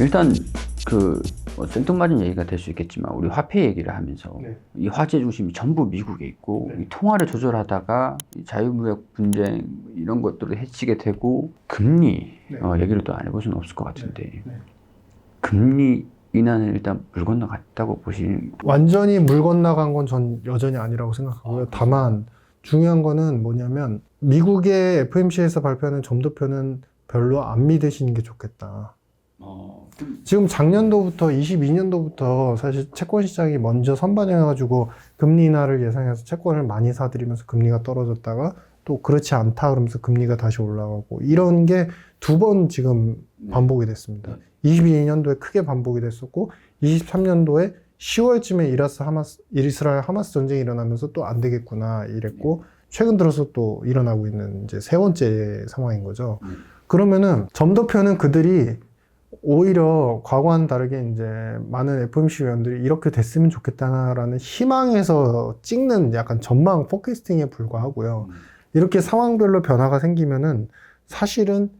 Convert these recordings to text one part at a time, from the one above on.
일단 생뚱맞은 얘기가 될 수 있겠지만 우리 화폐 얘기를 하면서 이 화제 중심이 전부 미국에 있고 이 통화를 조절하다가 이 자유무역 분쟁 이런 것들을 해치게 되고 금리 얘기를 또 안 해볼 수는 없을 것 같은데 금리 인하는 일단 물 건너갔다고 보시는. 완전히 물 건너간 건 전 여전히 아니라고 생각하고요. 다만 중요한 거는 뭐냐면 미국의 FOMC에서 발표하는 점도표는 별로 안 믿으시는 게 좋겠다. 지금 작년도부터 22년도부터 사실 채권 시장이 먼저 선반영해가지고 금리 인하를 예상해서 채권을 많이 사들이면서 금리가 떨어졌다가 또 그렇지 않다 그러면서 금리가 다시 올라가고 이런 게 두 번 지금 반복이 됐습니다. 22년도에 크게 반복이 됐었고 23년도에 10월쯤에 이스라엘 하마스 전쟁이 일어나면서 또 안 되겠구나 이랬고 최근 들어서 또 일어나고 있는 이제 세 번째 상황인 거죠. 그러면은 점도표는 그들이 오히려 과거와는 다르게 이제 많은 FOMC 위원들이 이렇게 됐으면 좋겠다라는 희망에서 찍는 약간 전망 포캐스팅에 불과하고요. 이렇게 상황별로 변화가 생기면은 사실은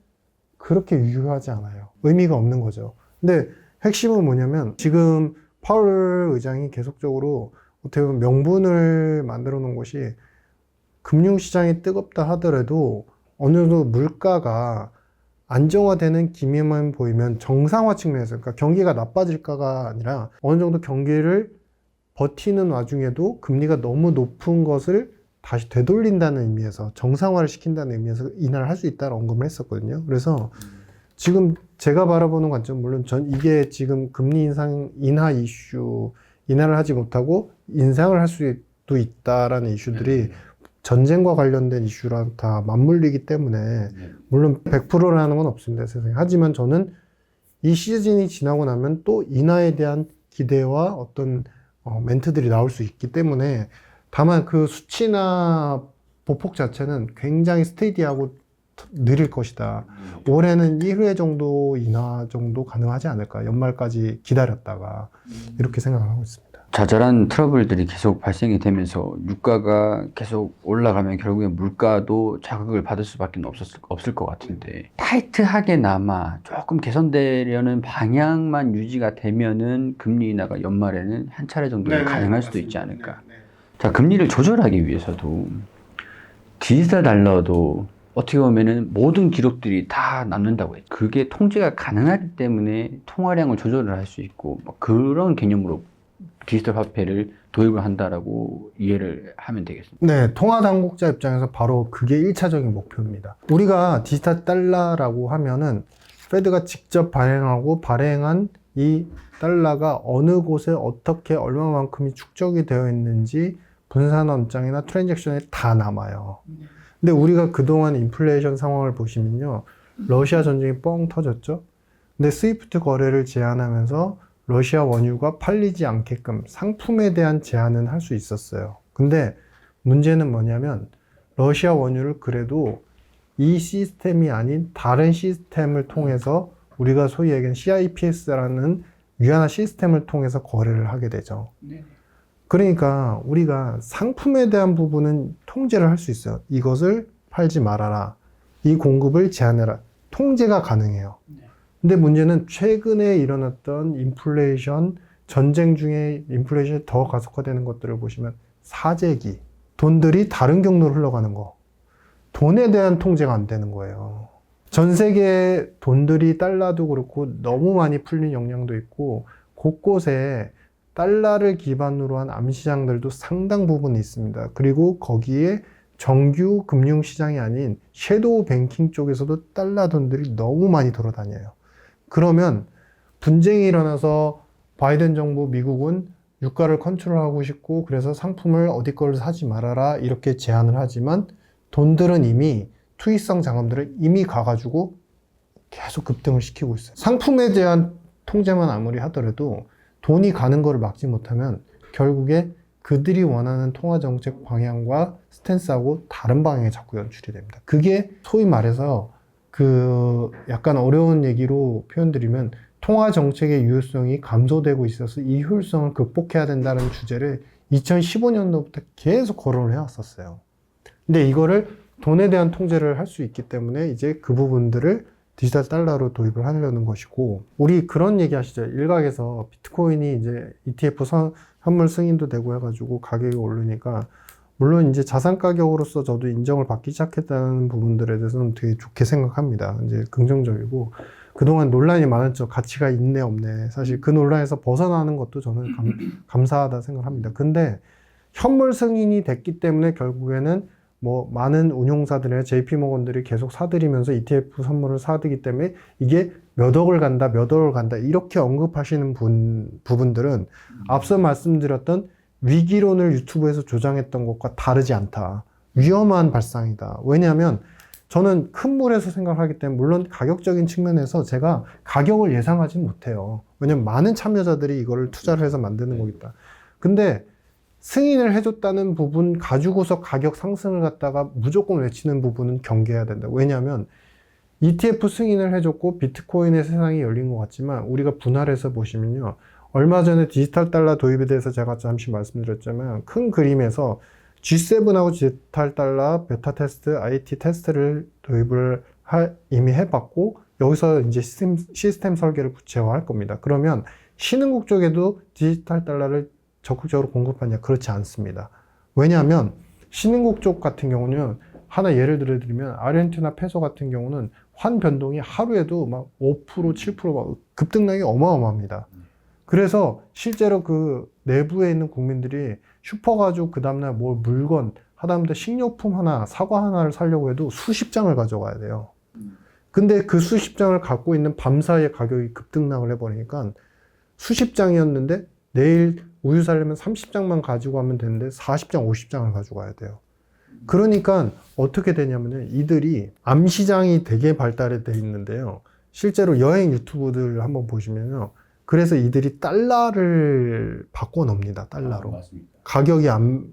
그렇게 유효하지 않아요. 의미가 없는 거죠. 근데 핵심은 뭐냐면 지금 파월 의장이 계속적으로 어떻게 보면 명분을 만들어 놓은 것이 금융시장이 뜨겁다 하더라도 어느 정도 물가가 안정화되는 기미만 보이면 정상화 측면에서, 그러니까 경기가 나빠질까가 아니라 어느 정도 경기를 버티는 와중에도 금리가 너무 높은 것을 다시 되돌린다는 의미에서 정상화를 시킨다는 의미에서 인하를 할 수 있다는 언급을 했었거든요. 그래서 지금 제가 바라보는 관점, 물론 이게 지금 금리 인하 이슈, 인하를 하지 못하고 인상을 할 수도 있다라는 이슈들이 전쟁과 관련된 이슈랑 다 맞물리기 때문에 물론 100%라는 건 없습니다, 세상에. 하지만 저는 이 시즌이 지나고 나면 또 인하에 대한 기대와 어떤 멘트들이 나올 수 있기 때문에 다만 그 수치나 보폭 자체는 굉장히 스테디하고 느릴 것이다. 올해는 1회 정도 인하 정도 가능하지 않을까. 연말까지 기다렸다가 이렇게 생각을 하고 있습니다. 자잘한 트러블들이 계속 발생이 되면서 유가가 계속 올라가면 결국에 물가도 자극을 받을 수밖에 없을 것 같은데 타이트하게나마 조금 개선되려는 방향만 유지가 되면은 금리 인하가 연말에는 한 차례 정도는 가능할 수도 있지 않을까. 자, 금리를 조절하기 위해서도 디지털 달러도 어떻게 보면은 모든 기록들이 다 남는다고 해요. 그게 통제가 가능하기 때문에 통화량을 조절을 할 수 있고 그런 개념으로 디지털 화폐를 도입을 한다라고 이해를 하면 되겠습니다. 네, 통화 당국자 입장에서 바로 그게 1차적인 목표입니다. 우리가 디지털 달러라고 하면은 페드가 직접 발행한 이 달러가 어느 곳에 어떻게 얼마만큼이 축적이 되어 있는지 분산 원장이나 트랜잭션에 다 남아요. 근데 우리가 그동안 인플레이션 상황을 보시면요, 러시아 전쟁이 뻥 터졌죠. 근데 스위프트 거래를 제한하면서 러시아 원유가 팔리지 않게끔 상품에 대한 제한은 할 수 있었어요. 근데 문제는 뭐냐면 러시아 원유를 그래도 이 시스템이 아닌 다른 시스템을 통해서 우리가 소위 얘기하는 CIPS라는 위안화 시스템을 통해서 거래를 하게 되죠. 그러니까 우리가 상품에 대한 부분은 통제를 할 수 있어요. 이것을 팔지 말아라. 이 공급을 제한해라. 통제가 가능해요. 근데 문제는 최근에 일어났던 인플레이션, 전쟁 중에 인플레이션이 더 가속화되는 것들을 보시면 사재기, 돈들이 다른 경로로 흘러가는 거. 돈에 대한 통제가 안 되는 거예요. 전 세계 돈들이 달러도 그렇고 너무 많이 풀린 영향도 있고 곳곳에 달러를 기반으로 한 암시장들도 상당 부분 있습니다. 그리고 거기에 정규 금융시장이 아닌 섀도우 뱅킹 쪽에서도 달러 돈들이 너무 많이 돌아다녀요. 그러면 분쟁이 일어나서 바이든 정부 미국은 유가를 컨트롤하고 싶고 그래서 상품을 어디 거를 사지 말아라 이렇게 제안을 하지만 돈들은 이미 투기성 자금들을 이미 가가지고 계속 급등을 시키고 있어요. 상품에 대한 통제만 아무리 하더라도 돈이 가는 거를 막지 못하면 결국에 그들이 원하는 통화정책 방향과 스탠스하고 다른 방향에 자꾸 연출이 됩니다. 그게 소위 말해서 약간 어려운 얘기로 표현드리면 통화정책의 유효성이 감소되고 있어서 이 효율성을 극복해야 된다는 주제를 2015년도부터 계속 거론을 해왔었어요. 근데 이거를 돈에 대한 통제를 할 수 있기 때문에 이제 그 부분들을 디지털 달러로 도입을 하려는 것이고, 우리 그런 얘기 하시죠. 일각에서 비트코인이 이제 ETF 현물 승인도 되고 해가지고 가격이 오르니까, 물론 이제 자산 가격으로서 저도 인정을 받기 시작했다는 부분들에 대해서는 되게 좋게 생각합니다. 이제 긍정적이고, 그동안 논란이 많았죠. 가치가 있네, 없네. 사실 그 논란에서 벗어나는 것도 저는 감사하다 생각합니다. 근데 현물 승인이 됐기 때문에 결국에는 뭐 많은 운용사들이나 JP모건들이 계속 사들이면서 ETF 선물을 사들기 때문에 이게 몇 억을 간다, 몇 억을 간다 이렇게 언급하시는 부분들은 앞서 말씀드렸던 위기론을 유튜브에서 조장했던 것과 다르지 않다. 위험한 발상이다. 왜냐하면 저는 큰 물에서 생각을 하기 때문에 물론 가격적인 측면에서 제가 가격을 예상하지 못해요. 왜냐하면 많은 참여자들이 이거를 투자를 해서 만드는 거겠다. 근데 승인을 해줬다는 부분 가지고서 가격 상승을 갖다가 무조건 외치는 부분은 경계해야 된다. 왜냐하면 ETF 승인을 해줬고 비트코인의 세상이 열린 것 같지만 우리가 분할해서 보시면요. 얼마 전에 디지털 달러 도입에 대해서 제가 잠시 말씀드렸지만 큰 그림에서 G7하고 디지털 달러 베타 테스트, IT 테스트를 도입을 이미 해봤고 여기서 이제 시스템 설계를 구체화할 겁니다. 그러면 신흥국 쪽에도 디지털 달러를 적극적으로 공급하냐? 그렇지 않습니다. 왜냐하면 신흥국 쪽 같은 경우는 하나 예를 들어드리면 아르헨티나 페소 같은 경우는 환 변동이 하루에도 막 5%, 7%막 급등량이 어마어마합니다. 그래서 실제로 그 내부에 있는 국민들이 슈퍼 가지고 그 다음날 뭐 물건 하다못해 식료품 하나, 사과 하나를 사려고 해도 수십 장을 가져가야 돼요. 근데 그 수십 장을 갖고 있는 밤사이에 가격이 급등락을 해버리니까 수십 장이었는데 내일 우유 사려면 30장만 가지고 가면 되는데 40장, 50장을 가지고 가야 돼요. 그러니까 어떻게 되냐면요. 이들이 암시장이 되게 발달해 돼 있는데요. 실제로 여행 유튜브들 한번 보시면요. 그래서 이들이 달러를 바꿔 놓습니다. 달러로. 맞습니다. 가격이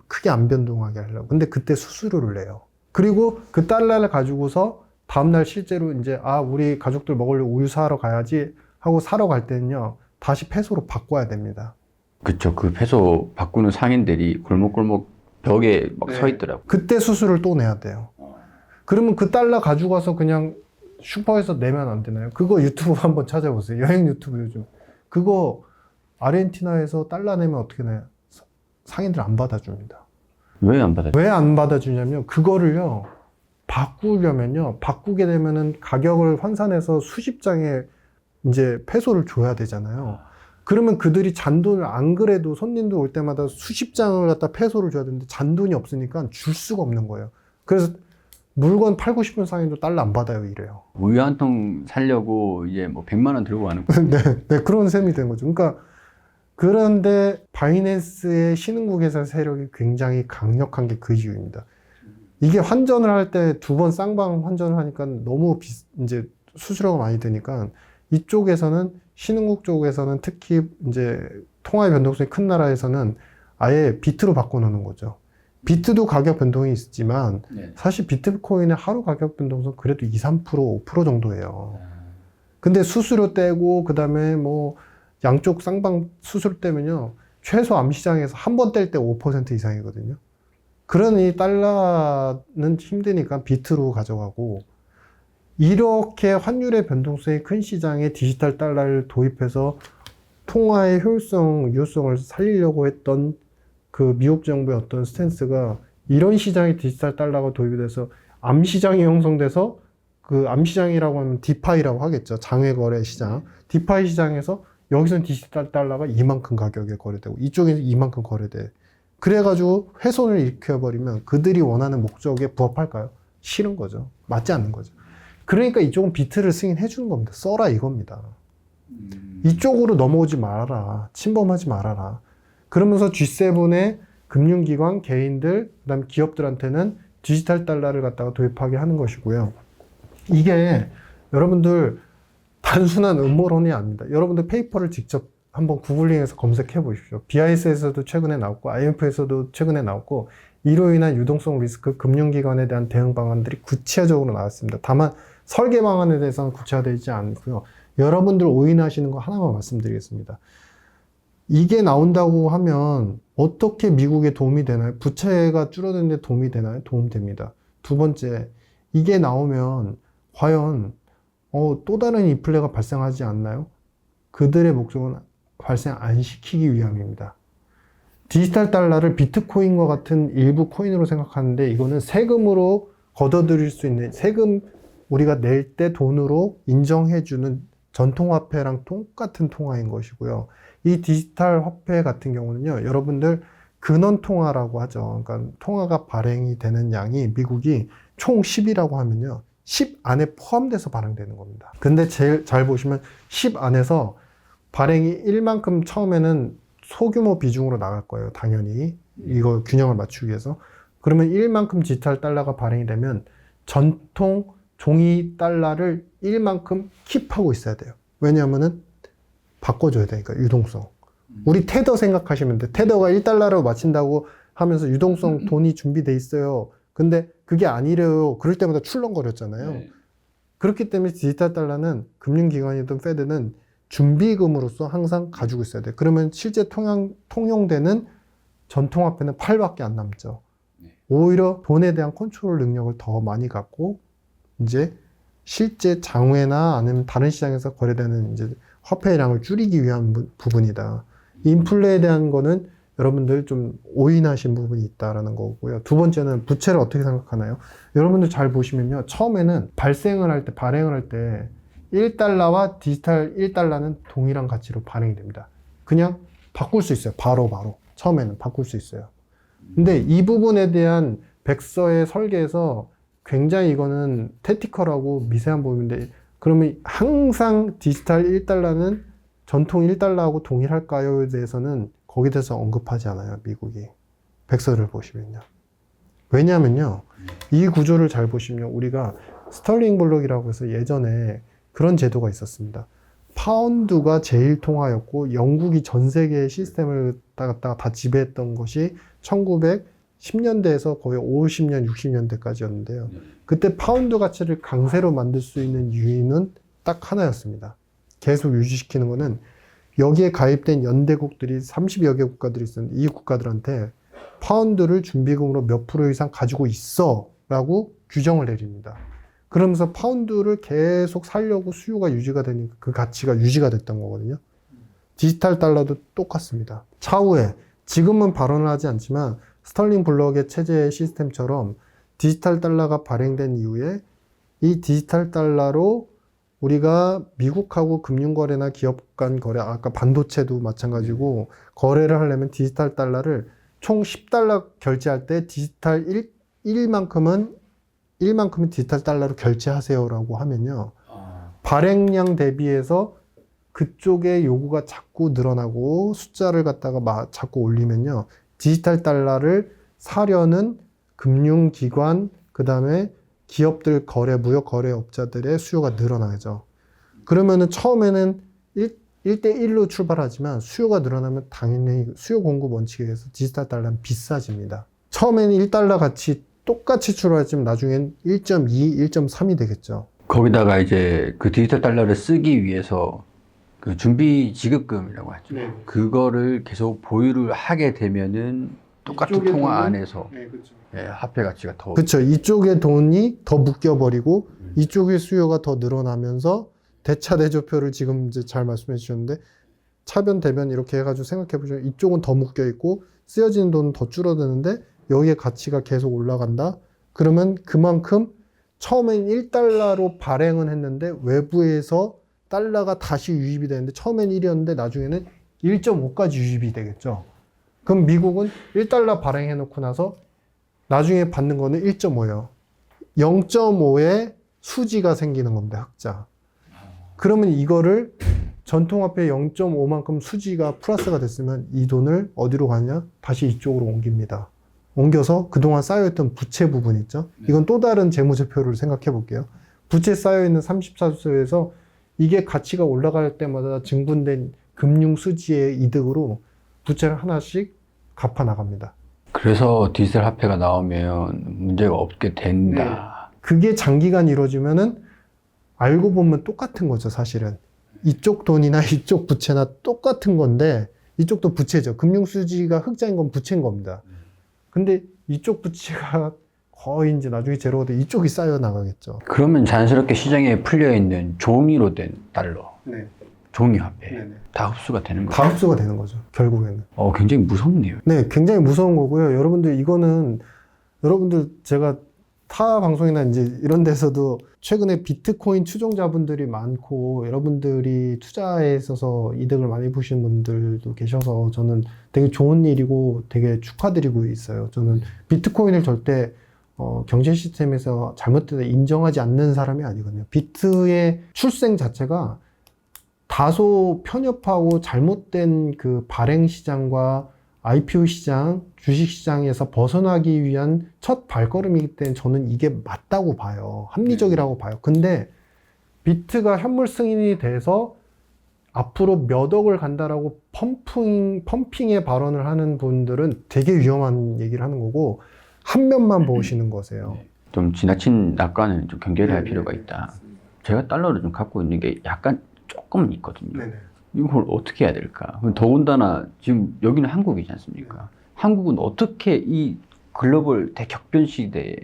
크게 안 변동하게 하려고. 근데 그때 수수료를 내요. 그리고 그 달러를 가지고서 다음날 실제로 이제 우리 가족들 먹으려고 우유 사러 가야지 하고 사러 갈 때는요. 다시 페소로 바꿔야 됩니다. 그쵸. 그 페소 바꾸는 상인들이 골목골목 벽에 막 서 네. 있더라고. 그때 수수료를 또 내야 돼요. 그러면 그 달러 가지고 가서 그냥 슈퍼에서 내면 안 되나요? 그거 유튜브 한번 찾아보세요. 여행 유튜브 요즘. 그거 아르헨티나에서 달러 내면 어떻게 내요? 상인들 안 받아줍니다. 왜 안 받아줘? 왜 안 받아주냐면 그거를요. 바꾸려면요. 바꾸게 되면은 가격을 환산해서 수십 장의 이제 페소를 줘야 되잖아요. 그러면 그들이 잔돈을 안 그래도 손님들 올 때마다 수십 장을 갖다 페소를 줘야 되는데 잔돈이 없으니까 줄 수가 없는 거예요. 그래서 물건 팔고 싶은 상인도 달러 안 받아요, 이래요. 우유 한 통 살려고 이제 뭐 100만 원 들고 가는 거. 네, 그런 셈이 된 거죠. 그러니까 그런데 바이낸스의 신흥국에서 세력이 굉장히 강력한 게 그 이유입니다. 이게 환전을 할 때 두 번 쌍방 환전을 하니까 너무 이제 수수료가 많이 드니까 이쪽에서는 신흥국 쪽에서는 특히 이제 통화의 변동성이 큰 나라에서는 아예 비트로 바꿔놓는 거죠. 비트도 가격 변동이 있지만 네. 사실 비트코인의 하루 가격 변동성 그래도 2, 3%, 5% 정도예요. 근데 수수료 떼고 그다음에 뭐 양쪽 쌍방 수수료 떼면요. 최소 암시장에서 한 번 뗄 때 5% 이상이거든요. 그러니 달러는 힘드니까 비트로 가져가고 이렇게 환율의 변동성이 큰 시장에 디지털 달러를 도입해서 통화의 효율성, 유효성을 살리려고 했던 그 미국 정부의 어떤 스탠스가 이런 시장에 디지털 달러가 도입이 돼서 암시장이 형성돼서 그 암시장이라고 하면 디파이라고 하겠죠. 장외거래 시장. 디파이 시장에서 여기서는 디지털 달러가 이만큼 가격에 거래되고 이쪽에서 이만큼 거래돼. 그래가지고 훼손을 일으켜버리면 그들이 원하는 목적에 부합할까요? 싫은 거죠. 맞지 않는 거죠. 그러니까 이쪽은 비트를 승인해 주는 겁니다. 써라 이겁니다. 이쪽으로 넘어오지 말아라. 침범하지 말아라. 그러면서 G7의 금융기관, 개인들, 그다음 기업들한테는 디지털 달러를 갖다가 도입하게 하는 것이고요. 이게 여러분들 단순한 음모론이 아닙니다. 여러분들 페이퍼를 직접 한번 구글링해서 검색해 보십시오. BIS에서도 최근에 나왔고 IMF에서도 최근에 나왔고 이로 인한 유동성 리스크, 금융기관에 대한 대응 방안들이 구체적으로 나왔습니다. 다만 설계 방안에 대해서는 구체화되지 않고요. 여러분들 오인하시는 거 하나만 말씀드리겠습니다. 이게 나온다고 하면 어떻게 미국에 도움이 되나요? 부채가 줄어드는 데 도움이 되나요? 도움됩니다. 두 번째, 이게 나오면 과연 또 다른 인플레가 발생하지 않나요? 그들의 목적은 발생 안 시키기 위함입니다. 디지털 달러를 비트코인과 같은 일부 코인으로 생각하는데 이거는 세금으로 걷어들일 수 있는 세금 우리가 낼 때 돈으로 인정해주는 전통화폐랑 똑같은 통화인 것이고요. 이 디지털 화폐 같은 경우는요, 여러분들 근원통화라고 하죠. 그러니까 통화가 발행이 되는 양이 미국이 총 10이라고 하면요, 10 안에 포함돼서 발행되는 겁니다. 근데 제일 잘 보시면 10 안에서 발행이 1만큼 처음에는 소규모 비중으로 나갈 거예요. 당연히 이거 균형을 맞추기 위해서. 그러면 1만큼 디지털 달러가 발행이 되면 전통 종이 달러를 1만큼 킵하고 있어야 돼요. 왜냐하면은 바꿔줘야 되니까, 유동성. 우리 테더 생각하시면 돼. 테더가 1달러로 맞춘다고 하면서 유동성 돈이 준비돼 있어요. 근데 그게 아니래요. 그럴 때마다 출렁거렸잖아요. 네. 그렇기 때문에 디지털 달러는 금융기관이든 페드는 준비금으로서 항상 가지고 있어야 돼. 그러면 실제 통용되는 전통화폐는 8밖에 안 남죠. 오히려 돈에 대한 컨트롤 능력을 더 많이 갖고 이제 실제 장외나 아니면 다른 시장에서 거래되는 이제 화폐량을 줄이기 위한 부분이다. 인플레에 대한 거는 여러분들 좀 오인하신 부분이 있다라는 거고요. 두 번째는 부채를 어떻게 생각하나요? 여러분들 잘 보시면요. 처음에는 발행을 할 때 1달러와 디지털 1달러는 동일한 가치로 발행이 됩니다. 그냥 바꿀 수 있어요. 바로. 처음에는 바꿀 수 있어요. 근데 이 부분에 대한 백서의 설계에서 굉장히 이거는 테티컬하고 미세한 부분인데, 그러면 항상 디지털 1달러는 전통 1달러하고 동일할까요에 대해서는 거기에 대해서 언급하지 않아요, 미국이. 백서를 보시면요. 왜냐면요, 이 구조를 잘 보시면 우리가 스털링 블록이라고 해서 예전에 그런 제도가 있었습니다. 파운드가 제일 통화였고 영국이 전 세계의 시스템을 갖다가 다 지배했던 것이 1910년대에서 거의 50년, 60년대까지였는데요. 그때 파운드 가치를 강세로 만들 수 있는 이유는 딱 하나였습니다. 계속 유지시키는 거는 여기에 가입된 연대국들이 30여 개 국가들이 있었는데 이 국가들한테 파운드를 준비금으로 몇 프로 이상 가지고 있어 라고 규정을 내립니다. 그러면서 파운드를 계속 살려고 수요가 유지가 되니까 그 가치가 유지가 됐던 거거든요. 디지털 달러도 똑같습니다. 차후에 지금은 발언을 하지 않지만 스털링 블록의 체제 시스템처럼 디지털 달러가 발행된 이후에 이 디지털 달러로 우리가 미국하고 금융거래나 기업 간 거래, 아까 반도체도 마찬가지고 거래를 하려면 디지털 달러를 총 10달러 결제할 때 디지털 1만큼은 디지털 달러로 결제하세요라고 하면요. 발행량 대비해서 그쪽의 요구가 자꾸 늘어나고 숫자를 갖다가 자꾸 올리면요. 디지털 달러를 사려는 금융기관, 그 다음에 기업들 무역 거래업자들의 수요가 늘어나죠. 그러면은 처음에는 1대1로 출발하지만 수요가 늘어나면 당연히 수요 공급 원칙에 의해서 디지털 달러는 비싸집니다. 처음에는 1달러 같이 똑같이 출발했지만 나중엔 1.2, 1.3이 되겠죠. 거기다가 이제 그 디지털 달러를 쓰기 위해서 그 준비 지급금이라고 하죠. 네. 그거를 계속 보유를 하게 되면은 똑같은 통화 안에서 화폐 가치가 더. 그렇죠. 이쪽의 돈이 더 묶여버리고 이쪽의 수요가 더 늘어나면서 대차대조표를 지금 이제 잘 말씀해 주셨는데 차변 대변 이렇게 해가지고 생각해 보시면 이쪽은 더 묶여 있고 쓰여지는 돈은 더 줄어드는데 여기에 가치가 계속 올라간다. 그러면 그만큼 처음엔 1달러로 발행은 했는데 외부에서 달러가 다시 유입이 되는데 처음엔 1이었는데 나중에는 1.5까지 유입이 되겠죠. 그럼 미국은 1달러 발행해 놓고 나서 나중에 받는 거는 1.5예요. 0.5의 수지가 생기는 겁니다. 흑자. 그러면 이거를 전통화폐 0.5만큼 수지가 플러스가 됐으면 이 돈을 어디로 가냐? 다시 이쪽으로 옮깁니다. 옮겨서 그동안 쌓여있던 부채 부분 있죠? 이건 또 다른 재무제표를 생각해 볼게요. 부채 쌓여있는 34조에서 이게 가치가 올라갈 때마다 증분된 금융수지의 이득으로 부채를 하나씩 갚아 나갑니다. 그래서 디지털 화폐가 나오면 문제가 없게 된다. 그게 장기간 이루어지면은 알고 보면 똑같은 거죠, 사실은. 이쪽 돈이나 이쪽 부채나 똑같은 건데 이쪽도 부채죠. 금융수지가 흑자인 건 부채인 겁니다. 근데 이쪽 부채가 거의 이제 나중에 제로가 돼 이쪽이 쌓여 나가겠죠. 그러면 자연스럽게 시장에 풀려있는 종이로 된 달러, 네. 종이 화폐 다 흡수가 되는 거죠. 다 흡수가 되는 거죠. 결국에는. 굉장히 무섭네요. 네, 굉장히 무서운 거고요. 여러분들 이거는 여러분들 제가 타 방송이나 이제 이런 데서도 최근에 비트코인 추종자분들이 많고 여러분들이 투자에 있어서 이득을 많이 보신 분들도 계셔서 저는 되게 좋은 일이고 되게 축하드리고 있어요. 저는 비트코인을 절대 경제 시스템에서 잘못되다 인정하지 않는 사람이 아니거든요. 비트의 출생 자체가 다소 편협하고 잘못된 그 발행 시장과 IPO 시장, 주식 시장에서 벗어나기 위한 첫 발걸음이기 때문에 저는 이게 맞다고 봐요. 합리적이라고 봐요. 근데 비트가 현물 승인이 돼서 앞으로 몇 억을 간다라고 펌핑의 발언을 하는 분들은 되게 위험한 얘기를 하는 거고 한 면만 보시는 거세요. 좀 지나친 낙관은 좀 경계를 할 필요가 있다. 제가 달러를 좀 갖고 있는 게 약간 조금은 있거든요. 이걸 어떻게 해야 될까? 더군다나 지금 여기는 한국이지 않습니까? 한국은 어떻게 이 글로벌 대격변 시대에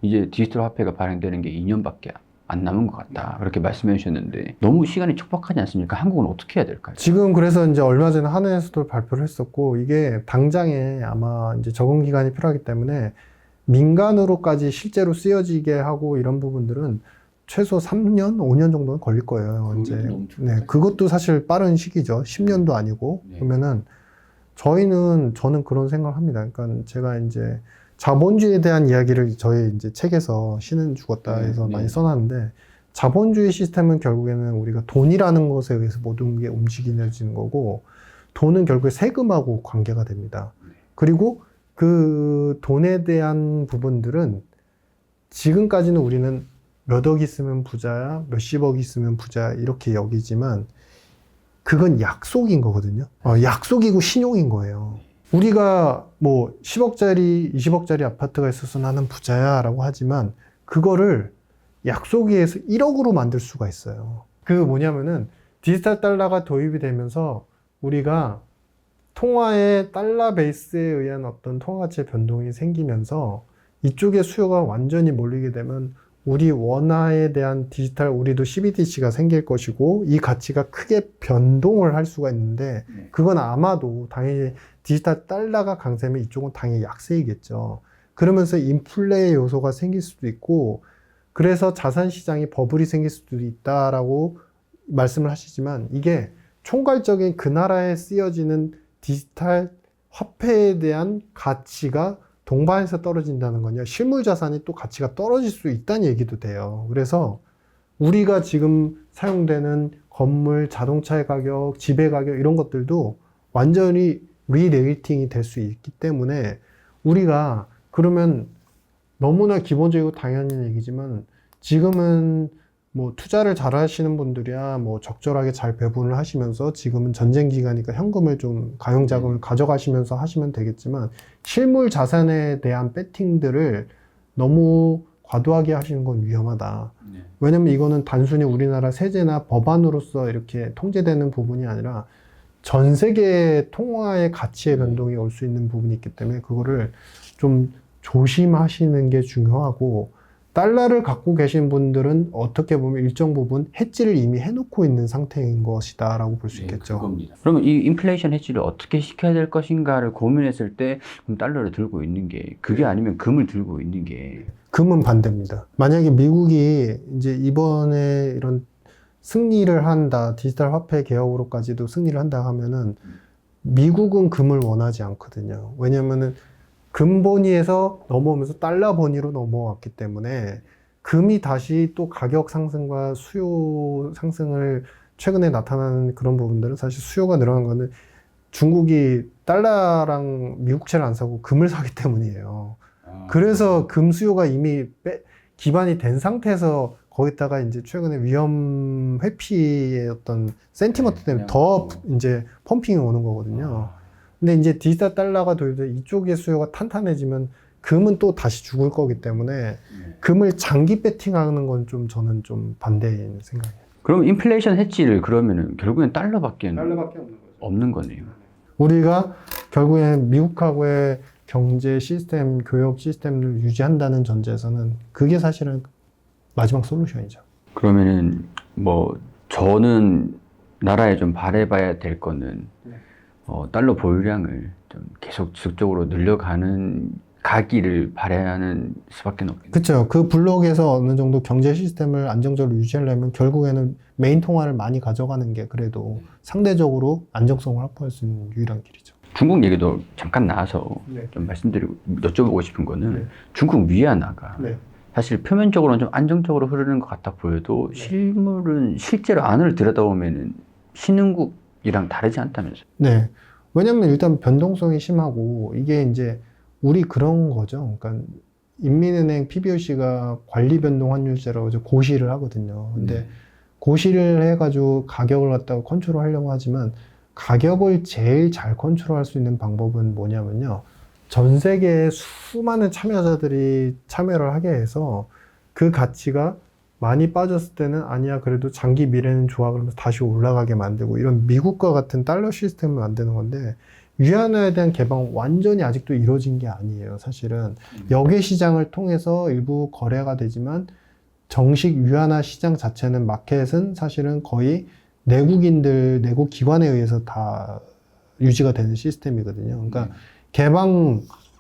이제 디지털 화폐가 발행되는 게 2년밖에 안 남은 것 같다. 그렇게 말씀해 주셨는데 너무 시간이 촉박하지 않습니까? 한국은 어떻게 해야 될까요? 지금 그래서 이제 얼마 전에 한은에서도 발표를 했었고 이게 당장에 아마 이제 적응 기간이 필요하기 때문에 민간으로까지 실제로 쓰여지게 하고 이런 부분들은 최소 3년, 5년 정도는 걸릴 거예요. 이제 네, 그것도 사실 빠른 시기죠. 10년도 아니고. 그러면은 저는 그런 생각을 합니다. 그러니까 제가 이제 자본주의에 대한 이야기를 저희 이제 책에서 신은 죽었다 해서 많이 써놨는데 자본주의 시스템은 결국에는 우리가 돈이라는 것에 의해서 모든 게 움직여지는 거고 돈은 결국에 세금하고 관계가 됩니다. 그리고 그 돈에 대한 부분들은 지금까지는 우리는 몇 억 있으면 부자야, 몇십억 있으면 부자야 이렇게 여기지만 그건 약속인 거거든요. 약속이고 신용인 거예요. 우리가 뭐 10억짜리, 20억짜리 아파트가 있어서 나는 부자야 라고 하지만 그거를 약속에 의해서 1억으로 만들 수가 있어요. 그 뭐냐면은 디지털 달러가 도입이 되면서 우리가 통화의 달러 베이스에 의한 어떤 통화 가치의 변동이 생기면서 이쪽의 수요가 완전히 몰리게 되면 우리 원화에 대한 디지털, 우리도 CBDC가 생길 것이고 이 가치가 크게 변동을 할 수가 있는데 그건 아마도 당연히 디지털 달러가 강세면 이쪽은 당연히 약세이겠죠. 그러면서 인플레의 요소가 생길 수도 있고 그래서 자산 시장이 버블이 생길 수도 있다라고 말씀을 하시지만 이게 총괄적인 그 나라에 쓰여지는 디지털 화폐에 대한 가치가 동반해서 떨어진다는 건요. 실물 자산이 또 가치가 떨어질 수 있다는 얘기도 돼요. 그래서 우리가 지금 사용되는 건물, 자동차의 가격, 집의 가격 이런 것들도 완전히 리레이팅이 될 수 있기 때문에 우리가 그러면 너무나 기본적이고 당연한 얘기지만 지금은 뭐 투자를 잘 하시는 분들이야 뭐 적절하게 잘 배분을 하시면서 지금은 전쟁 기간이니까 현금을 좀 가용자금을 가져가시면서 하시면 되겠지만 실물 자산에 대한 배팅들을 너무 과도하게 하시는 건 위험하다. 왜냐면 이거는 단순히 우리나라 세제나 법안으로서 이렇게 통제되는 부분이 아니라 전 세계 통화의 가치의 변동이 올 수 있는 부분이 있기 때문에 그거를 좀 조심하시는 게 중요하고 달러를 갖고 계신 분들은 어떻게 보면 일정 부분 해지를 이미 해놓고 있는 상태인 것이다 라고 볼 수 있겠죠. 그겁니다. 그러면 이 인플레이션 해지를 어떻게 시켜야 될 것인가를 고민했을 때 그럼 달러를 들고 있는 게 그게 아니면 금을 들고 있는 게 금은 반대입니다. 만약에 미국이 이제 이번에 이런 승리를 한다, 디지털 화폐 개혁으로까지도 승리를 한다 하면은 미국은 금을 원하지 않거든요. 왜냐면은 금 본위에서 넘어오면서 달러 본위로 넘어왔기 때문에 금이 다시 또 가격 상승과 수요 상승을 최근에 나타나는 그런 부분들은 사실 수요가 늘어난 거는 중국이 달러랑 미국채를 안 사고 금을 사기 때문이에요. 그래서 금 수요가 이미 기반이 된 상태에서 거기다가 이제 최근에 위험 회피의 어떤 센티먼트 때문에 더 이제 펌핑이 오는 거거든요. 근데 이제 디지털 달러가 도입돼 이쪽의 수요가 탄탄해지면 금은 또 다시 죽을 거기 때문에 금을 장기 배팅하는 건 좀 저는 좀 반대인 생각이에요. 그럼 인플레이션 해지를 그러면은 결국엔 달러밖에 없는 거죠. 없는 거네요. 우리가 결국엔 미국하고의 경제 시스템, 교육 시스템을 유지한다는 전제에서는 그게 사실은 마지막 솔루션이죠. 그러면은 뭐 저는 나라에 좀 바라봐야 될 거는 달러 보유량을 좀 계속 지속적으로 가기를 바라는 수밖에 없겠네요. 그렇죠. 그 블록에서 어느 정도 경제 시스템을 안정적으로 유지하려면 결국에는 메인 통화를 많이 가져가는 게 그래도 상대적으로 안정성을 확보할 수 있는 유일한 길이죠. 중국 얘기도 잠깐 나와서 네. 좀 여쭤보고 싶은 거는 네. 중국 위안화가 네. 사실 표면적으로는 좀 안정적으로 흐르는 것 같아 보여도 실물은 실제로 안을 들여다보면은 신흥국이랑 다르지 않다면서요. 네. 왜냐면 일단 변동성이 심하고 이게 이제 우리 그런 거죠. 그러니까 인민은행 PBOC가 관리 변동 환율제라고 이제 고시를 하거든요. 근데 고시를 해가지고 가격을 갖다가 컨트롤하려고 하지만 가격을 제일 잘 컨트롤할 수 있는 방법은 뭐냐면요. 전 세계의 수많은 참여자들이 참여를 하게 해서 그 가치가 많이 빠졌을 때는 아니야 그래도 장기 미래는 좋아 그러면서 다시 올라가게 만들고 이런 미국과 같은 달러 시스템을 만드는 건데 위안화에 대한 개방 완전히 아직도 이루어진 게 아니에요. 사실은 역외 시장을 통해서 일부 거래가 되지만 정식 위안화 시장 자체는 마켓은 사실은 거의 내국인들, 내국 기관에 의해서 다 유지가 되는 시스템이거든요. 그러니까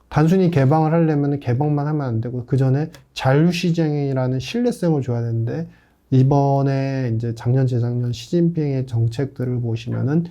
단순히 개방을 하려면 개방만 하면 안 되고 그 전에 자유시장이라는 신뢰성을 줘야 되는데 이번에 이제 작년, 재작년 시진핑의 정책들을 보시면은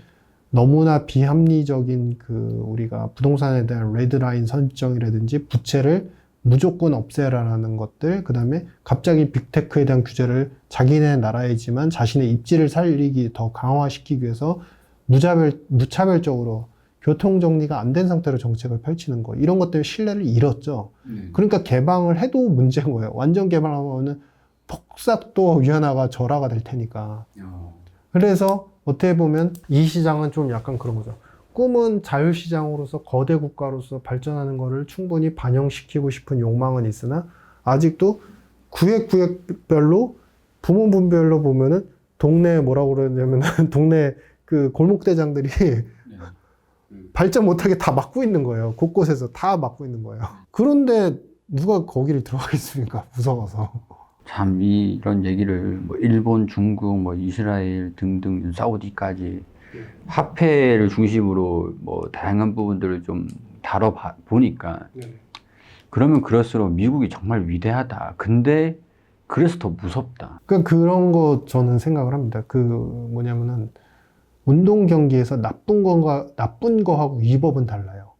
너무나 비합리적인 우리가 부동산에 대한 레드라인 설정이라든지 부채를 무조건 없애라라는 것들, 그 다음에 갑자기 빅테크에 대한 규제를 자기네 나라이지만 자신의 입지를 살리기 더 강화시키기 위해서 무차별적으로 교통정리가 안 된 상태로 정책을 펼치는 거. 이런 것 때문에 신뢰를 잃었죠. 그러니까 개방을 해도 문제인 거예요. 완전 개방하면은 폭삭 또 위안화가 절하가 될 테니까. 그래서 어떻게 보면 이 시장은 좀 약간 그런 거죠. 꿈은 자유시장으로서 거대 국가로서 발전하는 거를 충분히 반영시키고 싶은 욕망은 있으나 아직도 구역별로 부문별로 보면은 동네 뭐라고 그러냐면 동네 그 골목대장들이 발전 못하게 다 막고 있는 거예요. 곳곳에서 다 막고 있는 거예요. 그런데 누가 거기를 들어가겠습니까? 무서워서. 참 이런 얘기를 뭐 일본, 중국, 뭐 이스라엘 등등 사우디까지 화폐를 중심으로 뭐 다양한 부분들을 좀 보니까 그러면 그럴수록 미국이 정말 위대하다. 근데 그래서 더 무섭다. 그러니까 그런 거 저는 생각을 합니다. 뭐냐면은 운동 경기에서 나쁜 거하고 위법은 달라요.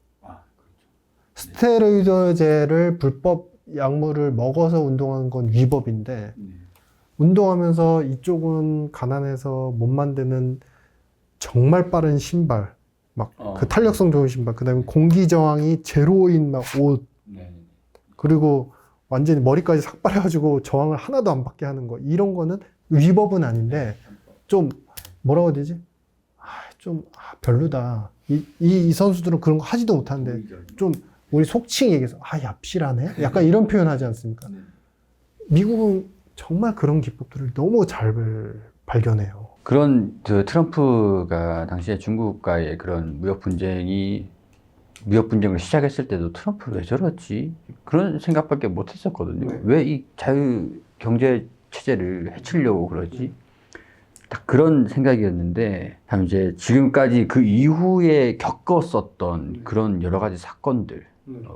스테로이드제를 불법 약물을 먹어서 운동하는 건 위법인데 운동하면서 이쪽은 가난해서 못 만드는 정말 빠른 신발, 막 그 탄력성 좋은 신발, 그다음에 공기 저항이 제로인 막 옷, 그리고 완전히 머리까지 삭발해가지고 저항을 하나도 안 받게 하는 거 이런 거는 위법은 아닌데 좀 뭐라고 해야 되지? 별로다. 이 선수들은 그런 거 하지도 못하는데 좀 우리 속칭 얘기해서 얍실하네? 약간 이런 표현 하지 않습니까? 미국은 정말 그런 기법들을 너무 잘 발견해요. 그런 트럼프가 당시에 중국과의 그런 무역 분쟁을 시작했을 때도 트럼프 왜 저러지? 그런 생각밖에 못 했었거든요. 왜 이 자유 경제 체제를 해치려고 그러지? 딱 그런 생각이었는데, 참 이제 지금까지 그 이후에 겪었었던 그런 여러 가지 사건들,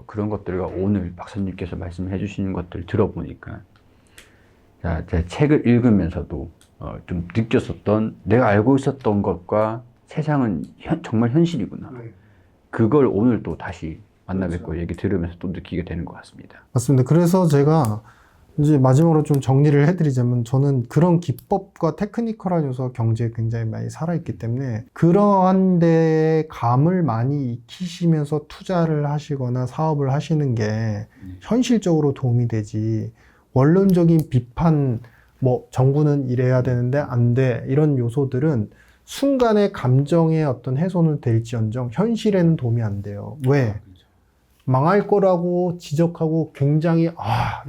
그런 것들과 오늘 박사님께서 말씀해 주시는 것들 들어보니까, 제 책을 읽으면서도 좀 느꼈었던, 내가 알고 있었던 것과 세상은 정말 현실이구나. 그걸 오늘 또 다시 만나 뵙고 얘기 들으면서 또 느끼게 되는 것 같습니다. 맞습니다. 그래서 제가 이제 마지막으로 좀 정리를 해드리자면 저는 그런 기법과 테크니컬한 요소가 경제에 굉장히 많이 살아있기 때문에 그러한 데 감을 많이 익히시면서 투자를 하시거나 사업을 하시는 게 현실적으로 도움이 되지 원론적인 비판, 뭐 정부는 이래야 되는데 안 돼 이런 요소들은 순간의 감정의 어떤 해소는 될지언정 현실에는 도움이 안 돼요. 왜? 망할 거라고 지적하고 굉장히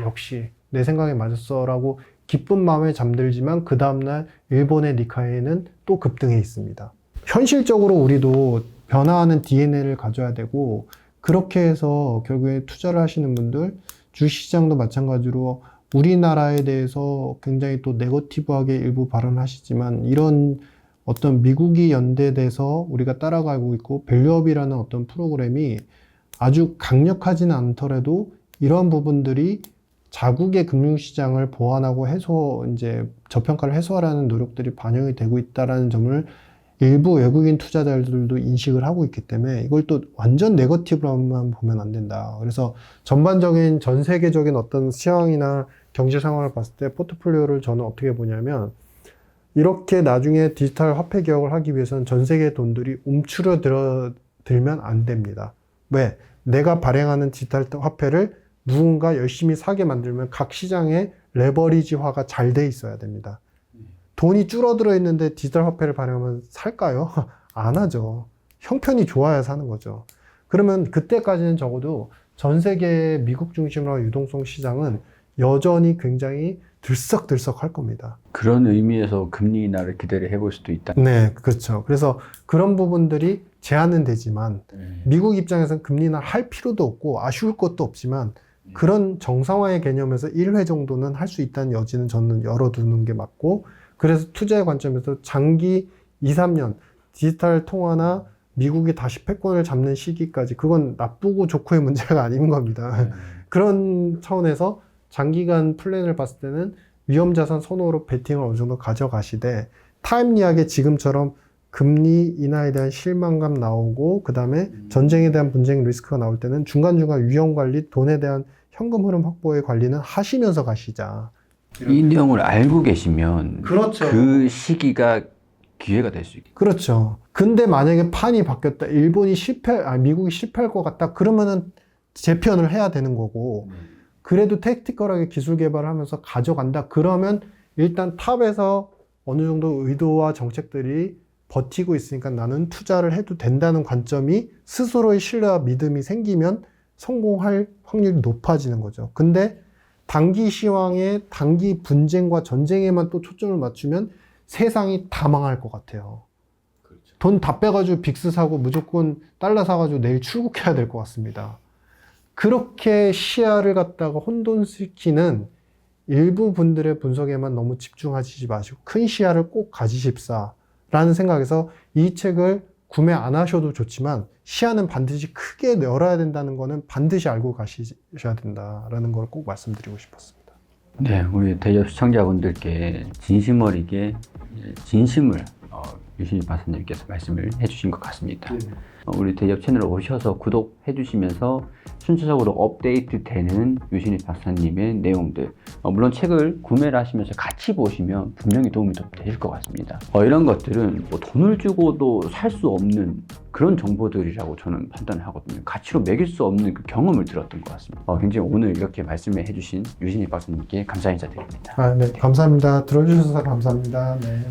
역시 내 생각에 맞았어 라고 기쁜 마음에 잠들지만 그 다음날 일본의 니카이는 또 급등해 있습니다. 현실적으로 우리도 변화하는 DNA를 가져야 되고 그렇게 해서 결국에 투자를 하시는 분들, 주식시장도 마찬가지로 우리나라에 대해서 굉장히 또 네거티브하게 일부 발언하시지만 이런 어떤 미국이 연대돼서 우리가 따라가고 있고 밸류업이라는 어떤 프로그램이 아주 강력하지는 않더라도 이러한 부분들이 자국의 금융시장을 보완하고 이제 저평가를 해소하라는 노력들이 반영이 되고 있다는 점을 일부 외국인 투자자들도 인식을 하고 있기 때문에 이걸 또 완전 네거티브로만 보면 안 된다. 그래서 전반적인 전 세계적인 어떤 시황이나 경제 상황을 봤을 때 포트폴리오를 저는 어떻게 보냐면 이렇게 나중에 디지털 화폐 개혁을 하기 위해서는 전 세계 돈들이 들면 안 됩니다. 왜? 내가 발행하는 디지털 화폐를 누군가 열심히 사게 만들면 각 시장의 레버리지화가 잘 돼 있어야 됩니다. 돈이 줄어들어 있는데 디지털 화폐를 발행하면 살까요? 안 하죠. 형편이 좋아야 사는 거죠. 그러면 그때까지는 적어도 전 세계 미국 중심으로 유동성 시장은 여전히 굉장히 들썩들썩 할 겁니다. 그런 의미에서 금리 인하를 기대를 해볼 수도 있다. 네, 그렇죠. 그래서 그런 부분들이 제한은 되지만 미국 입장에서는 금리 인하 할 필요도 없고 아쉬울 것도 없지만 그런 정상화의 개념에서 1회 정도는 할 수 있다는 여지는 저는 열어두는 게 맞고 그래서 투자의 관점에서 장기 2, 3년 디지털 통화나 미국이 다시 패권을 잡는 시기까지 그건 나쁘고 좋고의 문제가 아닌 겁니다. 그런 차원에서 장기간 플랜을 봤을 때는 위험자산 선호로 베팅을 어느 정도 가져가시되 타임리하게 지금처럼 금리 인하에 대한 실망감 나오고 그 다음에 전쟁에 대한 분쟁 리스크가 나올 때는 중간중간 위험관리, 돈에 대한 현금 흐름 확보의 관리는 하시면서 가시자. 이 내용을 알고 계시면 그렇죠. 그 시기가 기회가 될 수 있겠죠. 그렇죠. 근데 만약에 판이 바뀌었다. 미국이 실패할 것 같다. 그러면은 재편을 해야 되는 거고 그래도 택티컬하게 기술 개발을 하면서 가져간다. 그러면 일단 탑에서 어느 정도 의도와 정책들이 버티고 있으니까 나는 투자를 해도 된다는 관점이 스스로의 신뢰와 믿음이 생기면 성공할 확률이 높아지는 거죠. 근데 단기 시황에 단기 분쟁과 전쟁에만 또 초점을 맞추면 세상이 다 망할 것 같아요. 그렇죠. 돈 다 빼가지고 빅스 사고 무조건 달러 사가지고 내일 출국해야 될 것 같습니다. 그렇게 시야를 갖다가 혼돈시키는 일부 분들의 분석에만 너무 집중하시지 마시고 큰 시야를 꼭 가지십사 라는 생각에서 이 책을 구매 안 하셔도 좋지만 시야는 반드시 크게 열어야 된다는 거는 반드시 알고 가셔야 된다라는 걸 꼭 말씀드리고 싶었습니다. 네, 우리 대기업 시청자분들께 진심 어리게 진심을 유신희 박사님께서 말씀을 해주신 것 같습니다. 우리 대기업 채널에 오셔서 구독해 주시면서 순차적으로 업데이트 되는 유신희 박사님의 내용들, 물론 책을 구매를 하시면서 같이 보시면 분명히 도움이 좀 되실 것 같습니다. 이런 것들은 뭐 돈을 주고도 살 수 없는 그런 정보들이라고 저는 판단을 하거든요. 가치로 매길 수 없는 그 경험을 들었던 것 같습니다. 굉장히 오늘 이렇게 말씀해 주신 유신희 박사님께 감사 인사드립니다. 네, 감사합니다. 들어주셔서 감사합니다. 네.